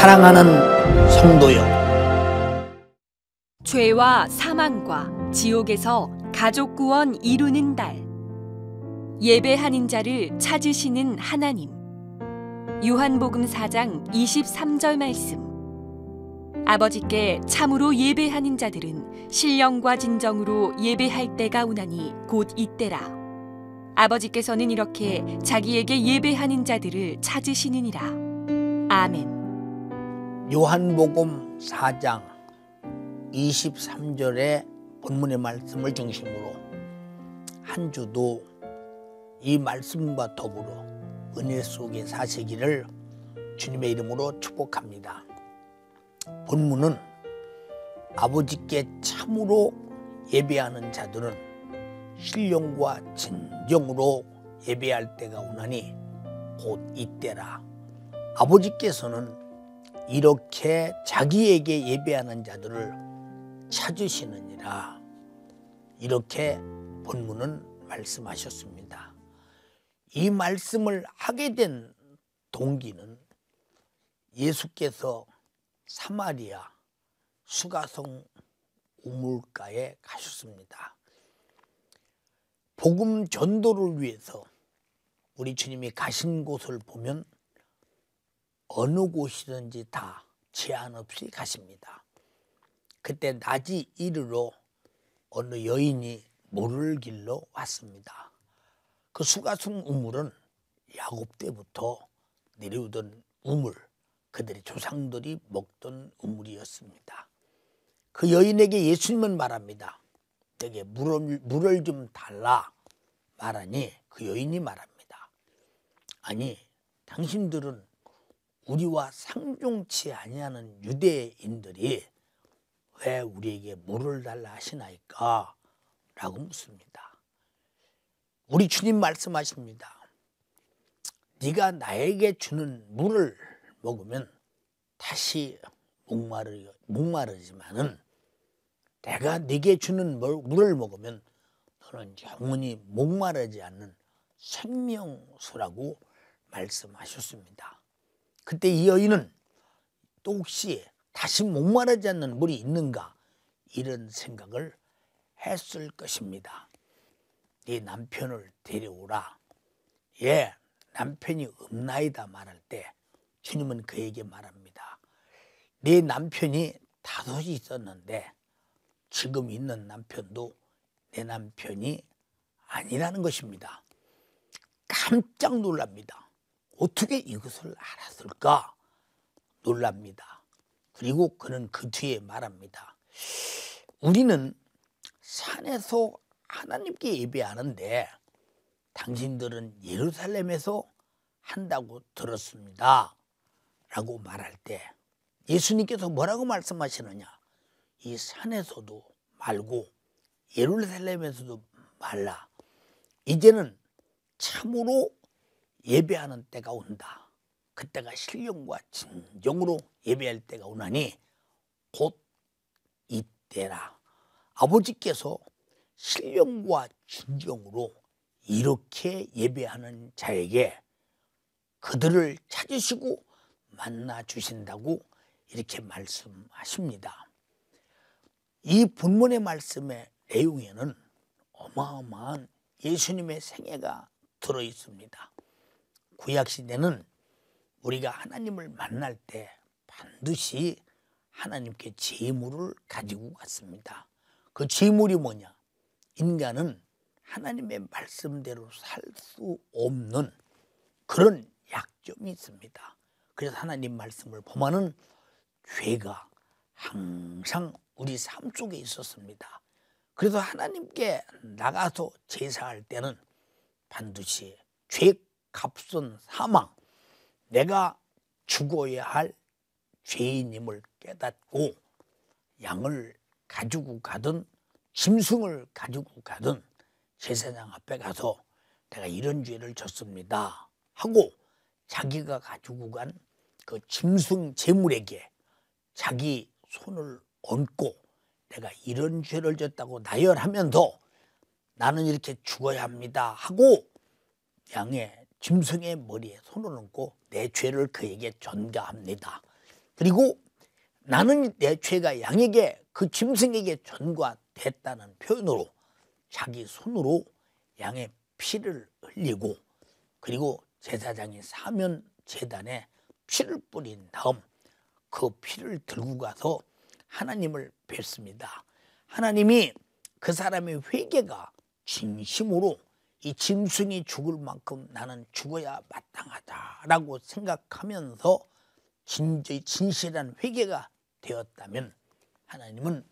사랑하는 성도여, 죄와 사망과 지옥에서 가족 구원 이루는 달, 예배하는 자를 찾으시는 하나님. 요한복음 4장 23절 말씀. 아버지께 참으로 예배하는 자들은 신령과 진정으로 예배할 때가 오나니 곧 이때라. 아버지께서는 이렇게 자기에게 예배하는 자들을 찾으시느니라. 아멘. 요한복음 4장 23절의 본문의 말씀을 중심으로 한 주도 이 말씀과 더불어 은혜 속에 사시기를 주님의 이름으로 축복합니다. 본문은 아버지께 참으로 예배하는 자들은 신령과 진정으로 예배할 때가 오나니 곧 이때라. 아버지께서는 이렇게 자기에게 예배하는 자들을 찾으시느니라. 이렇게 본문은 말씀하셨습니다. 이 말씀을 하게 된 동기는 예수께서 사마리아 수가성 우물가에 가셨습니다. 복음 전도를 위해서 우리 주님이 가신 곳을 보면 어느 곳이든지 다 제한 없이 가십니다. 그때 낮이 이르러 어느 여인이 물을 길러 왔습니다. 그 수가성 우물은 야곱 때부터 내려오던 우물, 그들의 조상들이 먹던 우물이었습니다. 그 여인에게 예수님은 말합니다. 내게 물을 좀 달라 말하니 그 여인이 말합니다. 아니, 당신들은 우리와 상종치 아니하는 유대인들이 왜 우리에게 물을 달라 하시나이까? 라고 묻습니다. 우리 주님 말씀하십니다. 네가 나에게 주는 물을 먹으면 다시 목마르지만은 내가 네게 주는 물을 먹으면 너는 영원히 목마르지 않는 생명수라고 말씀하셨습니다. 그때 이 여인은 또 혹시 다시 목마르지 않는 물이 있는가 이런 생각을 했을 것입니다. 네 남편을 데려오라. 예, 남편이 없나이다 말할 때 주님은 그에게 말합니다. 네 남편이 다섯이 있었는데 지금 있는 남편도 내 남편이 아니라는 것입니다. 깜짝 놀랍니다. 어떻게 이것을 알았을까? 놀랍니다. 그리고 그는 그 뒤에 말합니다. 우리는 산에서 하나님께 예배하는데 당신들은 예루살렘에서 한다고 들었습니다. 라고 말할 때 예수님께서 뭐라고 말씀하시느냐? 이 산에서도 말고 예루살렘에서도 말라. 이제는 참으로 예배하는 때가 온다. 그때가 신령과 진정으로 예배할 때가 오나니 곧 이때라. 아버지께서 신령과 진정으로 이렇게 예배하는 자에게 그들을 찾으시고 만나 주신다고 이렇게 말씀하십니다. 이 본문의 말씀의 내용에는 어마어마한 예수님의 생애가 들어 있습니다. 구약시대는 우리가 하나님을 만날 때 반드시 하나님께 제물을 가지고 갔습니다. 그 제물이 뭐냐? 인간은 하나님의 말씀대로 살 수 없는 그런 약점이 있습니다. 그래서 하나님 말씀을 보면은 죄가 항상 우리 삶 속에 있었습니다. 그래서 하나님께 나가서 제사할 때는 반드시 죄 값은 사망, 내가 죽어야 할 죄인임을 깨닫고 양을 가지고 가든 짐승을 가지고 가든 제사장 앞에 가서 내가 이런 죄를 졌습니다 하고 자기가 가지고 간 그 짐승 제물에게 자기 손을 얹고 내가 이런 죄를 졌다고 나열하면서 나는 이렇게 죽어야 합니다 하고 양의 짐승의 머리에 손을 얹고 내 죄를 그에게 전가합니다. 그리고 나는 내 죄가 양에게 그 짐승에게 전가됐다는 표현으로 자기 손으로 양의 피를 흘리고 그리고 제사장이 사면 제단에 피를 뿌린 다음 그 피를 들고 가서 하나님을 뵙습니다. 하나님이 그 사람의 회개가 진심으로 이 짐승이 죽을 만큼 나는 죽어야 마땅하다라고 생각하면서 진실한 회개가 되었다면 하나님은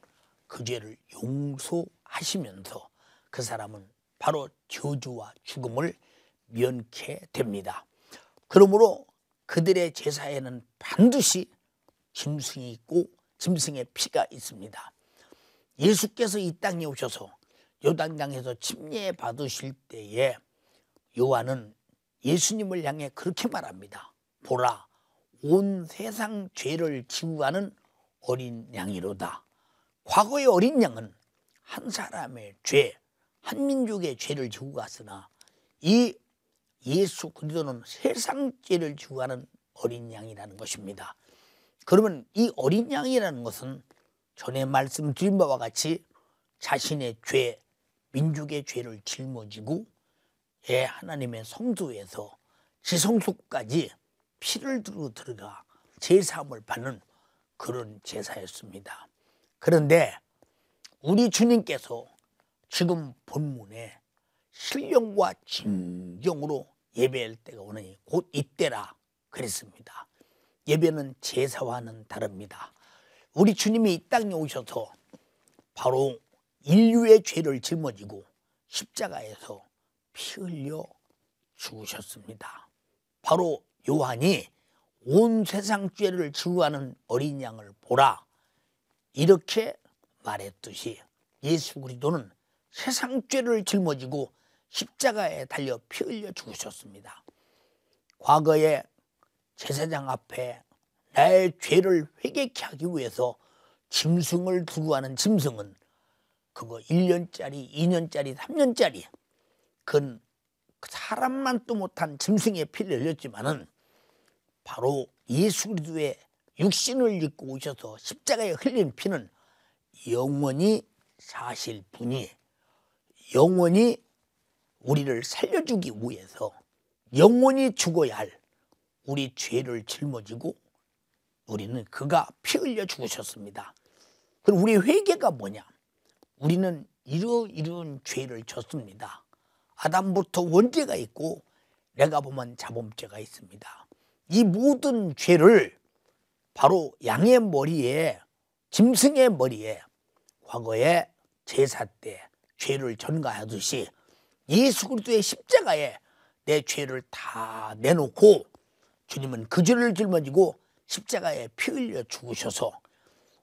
그 죄를 용서하시면서 그 사람은 바로 저주와 죽음을 면케 됩니다. 그러므로 그들의 제사에는 반드시 짐승이 있고 짐승의 피가 있습니다. 예수께서 이 땅에 오셔서 요단강에서 침례 받으실 때에 요한은 예수님을 향해 그렇게 말합니다. 보라, 온 세상 죄를 지고 가는 어린 양이로다. 과거의 어린 양은 한 사람의 죄, 한 민족의 죄를 지고 갔으나 이 예수 그리스도는 세상 죄를 지고 가는 어린 양이라는 것입니다. 그러면 이 어린 양이라는 것은 전에 말씀드린 바와 같이 자신의 죄, 민족의 죄를 짊어지고 하나님의 성소에서 지성소까지 피를 들고 들어가 제사함을 받는 그런 제사였습니다. 그런데 우리 주님께서 지금 본문에 신령과 진정으로 예배할 때가 오느니 곧 이때라 그랬습니다. 예배는 제사와는 다릅니다. 우리 주님이 이 땅에 오셔서 바로 인류의 죄를 짊어지고 십자가에서 피 흘려 죽으셨습니다. 바로 요한이 온 세상 죄를 지고 가는 어린 양을 보라 이렇게 말했듯이 예수 그리스도는 세상 죄를 짊어지고 십자가에 달려 피 흘려 죽으셨습니다. 과거에 제사장 앞에 나의 죄를 회개케 하기 위해서 짐승을 두고 가는 짐승은 그거 1년짜리, 2년짜리, 3년짜리 그건 사람만도 못한 짐승의 피를 흘렸지만은 바로 예수 그리스도의 육신을 입고 오셔서 십자가에 흘린 피는 영원히 사실 분이 영원히 우리를 살려주기 위해서 영원히 죽어야 할 우리 죄를 짊어지고 우리는 그가 피 흘려 죽으셨습니다. 그럼 우리 회개가 뭐냐? 우리는 이런 죄를 졌습니다. 아담부터 원죄가 있고 내가 보면 자범죄가 있습니다. 이 모든 죄를 바로 양의 머리에 짐승의 머리에 과거에 제사 때 죄를 전가하듯이 예수 그리스도의 십자가에 내 죄를 다 내놓고 주님은 그 죄를 짊어지고 십자가에 피 흘려 죽으셔서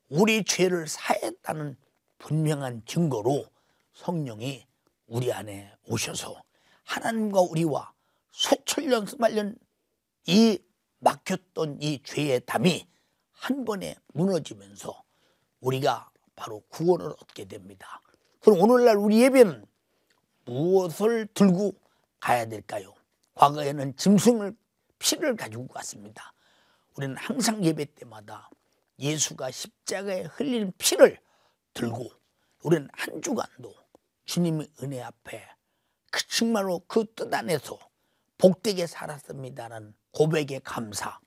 우리 죄를 사했다는 분명한 증거로 성령이 우리 안에 오셔서 하나님과 우리와 수천년 수만년 이 막혔던 이 죄의 담이 한 번에 무너지면서 우리가 바로 구원을 얻게 됩니다. 그럼 오늘날 우리 예배는 무엇을 들고 가야 될까요? 과거에는 짐승을 피를 가지고 갔습니다. 우리는 항상 예배 때마다 예수가 십자가에 흘린 피를 들고 우리는 한 주간도 주님의 은혜 앞에 그 정말로 그 뜻 안에서 복되게 살았습니다라는 고백의 감사,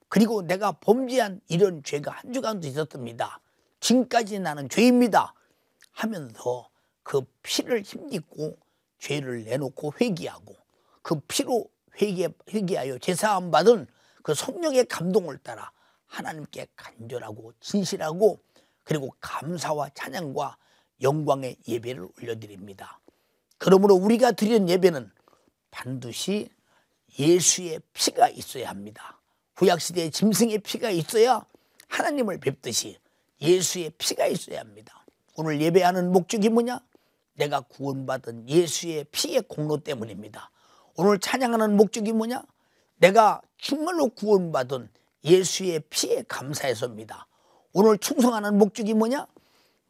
그리고 내가 범죄한 이런 죄가 한 주간도 있었습니다. 지금까지 나는 죄입니다 하면서 그 피를 힘입고 죄를 내놓고 회개하고 그 피로 회개하여 제사함 받은 그 성령의 감동을 따라 하나님께 간절하고 진실하고 그리고 감사와 찬양과 영광의 예배를 올려드립니다. 그러므로 우리가 드리는 예배는 반드시 예수의 피가 있어야 합니다. 구약시대에 짐승의 피가 있어야 하나님을 뵙듯이 예수의 피가 있어야 합니다. 오늘 예배하는 목적이 뭐냐? 내가 구원받은 예수의 피의 공로 때문입니다. 오늘 찬양하는 목적이 뭐냐? 내가 정말로 구원받은 예수의 피에 감사해서입니다. 오늘 충성하는 목적이 뭐냐?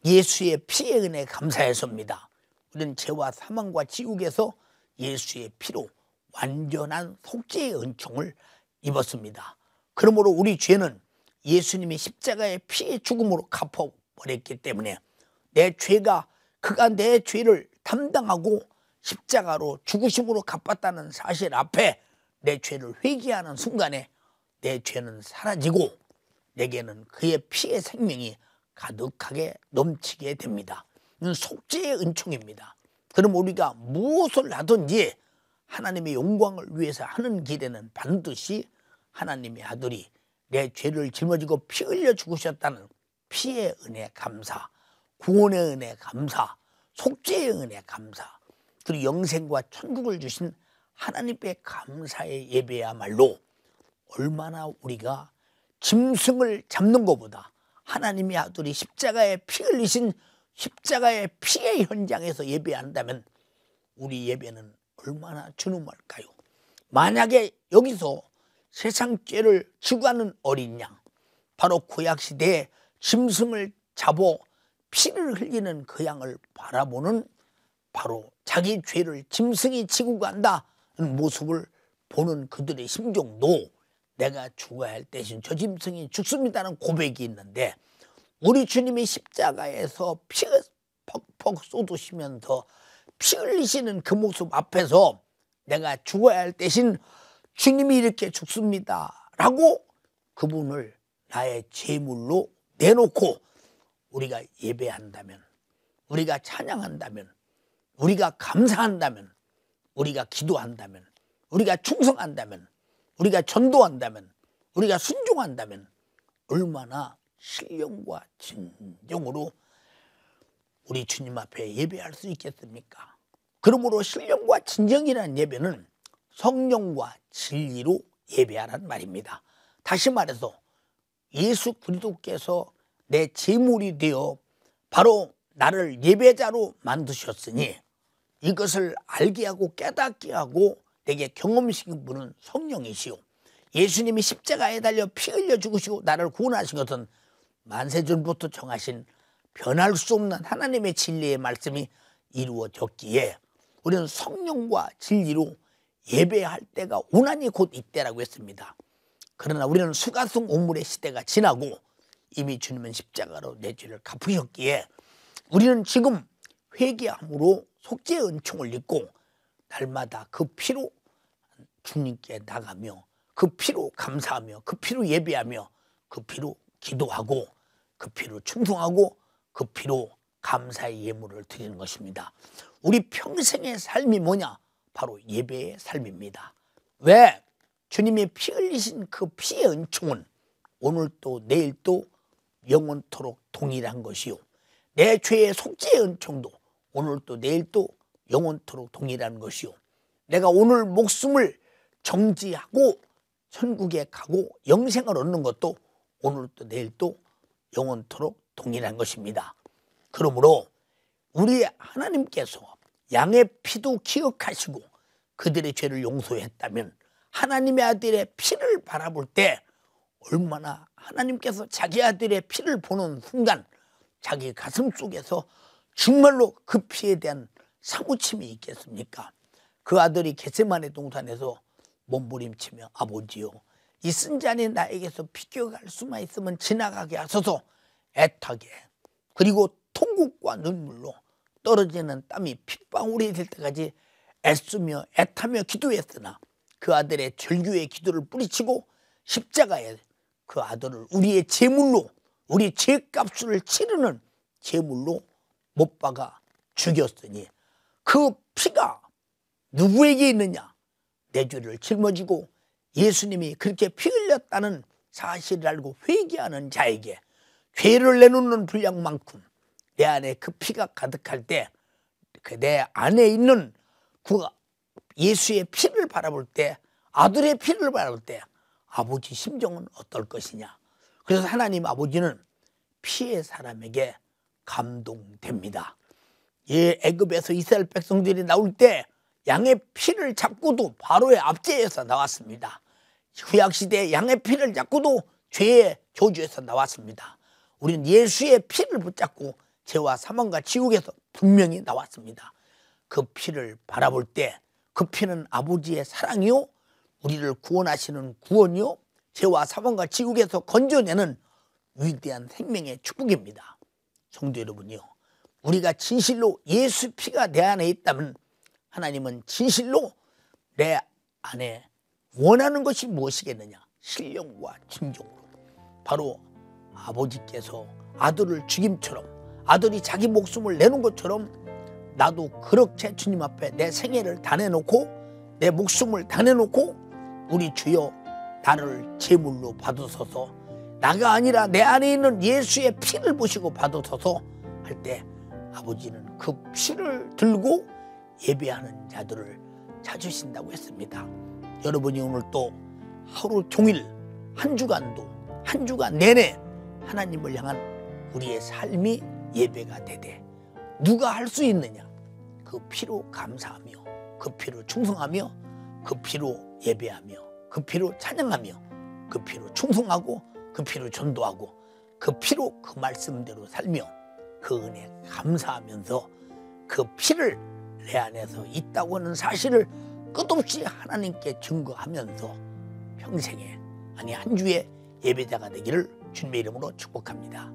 예수의 피의 은혜에 감사해서입니다. 우리는 죄와 사망과 지옥에서 예수의 피로 완전한 속죄의 은총을 입었습니다. 그러므로 우리 죄는 예수님이 십자가의 피의 죽음으로 갚아버렸기 때문에 내 죄가 그가 내 죄를 담당하고 십자가로 죽으심으로 갚았다는 사실 앞에 내 죄를 회개하는 순간에 내 죄는 사라지고 내게는 그의 피의 생명이 가득하게 넘치게 됩니다. 이건 속죄의 은총입니다. 그럼 우리가 무엇을 하든지 하나님의 영광을 위해서 하는 길에는 반드시 하나님의 아들이 내 죄를 짊어지고 피 흘려 죽으셨다는 피의 은혜 감사, 구원의 은혜 감사, 속죄의 은혜 감사, 그리고 영생과 천국을 주신 하나님께 감사의 예배야말로 얼마나 우리가 짐승을 잡는 것보다 하나님의 아들이 십자가에 피 흘리신 십자가의 피의 현장에서 예배한다면 우리 예배는 얼마나 준엄할까요? 만약에 여기서 세상 죄를 지고 가는 어린 양, 바로 구약시대에 짐승을 잡아 피를 흘리는 그 양을 바라보는 바로 자기 죄를 짐승이 지고 간다는 모습을 보는 그들의 심정도 내가 죽어야 할 대신 저 짐승이 죽습니다는 고백이 있는데, 우리 주님이 십자가에서 피 퍽퍽 쏟으시면서 피 흘리시는 그 모습 앞에서 내가 죽어야 할 대신 주님이 이렇게 죽습니다 라고 그분을 나의 제물로 내놓고 우리가 예배한다면, 우리가 찬양한다면, 우리가 감사한다면, 우리가 기도한다면, 우리가 충성한다면, 우리가 전도한다면, 우리가 순종한다면 얼마나 신령과 진정으로 우리 주님 앞에 예배할 수 있겠습니까? 그러므로 신령과 진정이라는 예배는 성령과 진리로 예배하라는 말입니다. 다시 말해서 예수 그리스도께서 내 제물이 되어 바로 나를 예배자로 만드셨으니 이것을 알게 하고 깨닫게 하고 내게 경험시킨 분은 성령이시오. 예수님이 십자가에 달려 피 흘려 죽으시고 나를 구원하신 것은 만세전부터 정하신 변할 수 없는 하나님의 진리의 말씀이 이루어졌기에 우리는 성령과 진리로 예배할 때가 오나니 곧 이때라고 했습니다. 그러나 우리는 수가성 오물의 시대가 지나고 이미 주님은 십자가로 내 죄를 갚으셨기에 우리는 지금 회개함으로 속죄의 은총을 입고 날마다 그 피로 주님께 나가며 그 피로 감사하며 그 피로 예배하며 그 피로 기도하고 그 피로 충성하고 그 피로 감사의 예물을 드리는 것입니다. 우리 평생의 삶이 뭐냐? 바로 예배의 삶입니다. 왜? 주님이 피 흘리신 그 피의 은총은 오늘도 내일도 영원토록 동일한 것이요, 내 죄의 속죄의 은총도 오늘도 내일도 영원토록 동일한 것이요, 내가 오늘 목숨을 정지하고 천국에 가고 영생을 얻는 것도 오늘도 내일도 영원토록 동일한 것입니다. 그러므로 우리 하나님께서 양의 피도 기억하시고 그들의 죄를 용서했다면 하나님의 아들의 피를 바라볼 때 얼마나 하나님께서 자기 아들의 피를 보는 순간 자기 가슴 속에서 정말로 그 피에 대한 사무침이 있겠습니까? 그 아들이 겟세마네 동산에서 몸부림치며 아버지요, 이 쓴 잔이 나에게서 비껴갈 수만 있으면 지나가게 하소서 애타게, 그리고 통곡과 눈물로 떨어지는 땀이 핏방울이 될 때까지 애쓰며 애타며 기도했으나 그 아들의 절규의 기도를 뿌리치고 십자가에 그 아들을 우리의 제물로, 우리 죄값을 치르는 제물로 못 박아 죽였으니 그 피가 누구에게 있느냐? 내 죄를 짊어지고 예수님이 그렇게 피 흘렸다는 사실을 알고 회개하는 자에게 죄를 내놓는 분량만큼 내 안에 그 피가 가득할 때, 내 안에 있는 그 예수의 피를 바라볼 때, 아들의 피를 바라볼 때 아버지 심정은 어떨 것이냐? 그래서 하나님 아버지는 피의 사람에게 감동됩니다. 애굽에서 이스라엘 백성들이 나올 때 양의 피를 잡고도 바로의 압제에서 나왔습니다. 구약시대에 양의 피를 잡고도 죄의 저주에서 나왔습니다. 우리는 예수의 피를 붙잡고 죄와 사망과 지옥에서 분명히 나왔습니다. 그 피를 바라볼 때 그 피는 아버지의 사랑이요, 우리를 구원하시는 구원이요, 죄와 사망과 지옥에서 건져내는 위대한 생명의 축복입니다. 성도 여러분이요, 우리가 진실로 예수 피가 내 안에 있다면 하나님은 진실로 내 안에 원하는 것이 무엇이겠느냐? 신령과 진정으로. 바로 아버지께서 아들을 죽임처럼, 아들이 자기 목숨을 내놓은 것처럼 나도 그렇게 주님 앞에 내 생애를 다 내놓고 내 목숨을 다 내놓고 우리 주여 나를 제물로 받으소서, 나가 아니라 내 안에 있는 예수의 피를 보시고 받으소서 할 때 아버지는 그 피를 들고 예배하는 자들을 찾으신다고 했습니다. 여러분이 오늘 또 하루 종일 한 주간 내내 하나님을 향한 우리의 삶이 예배가 되되 누가 할 수 있느냐? 그 피로 감사하며 그 피로 충성하며 그 피로 예배하며 그 피로 찬양하며 그 피로 충성하고 그 피로 전도하고 그 피로 그 말씀대로 살며 그 은혜 감사하면서 그 피를 내 안에서 있다고 하는 사실을 끝없이 하나님께 증거하면서 평생에, 아니 한 주의 예배자가 되기를 주님의 이름으로 축복합니다.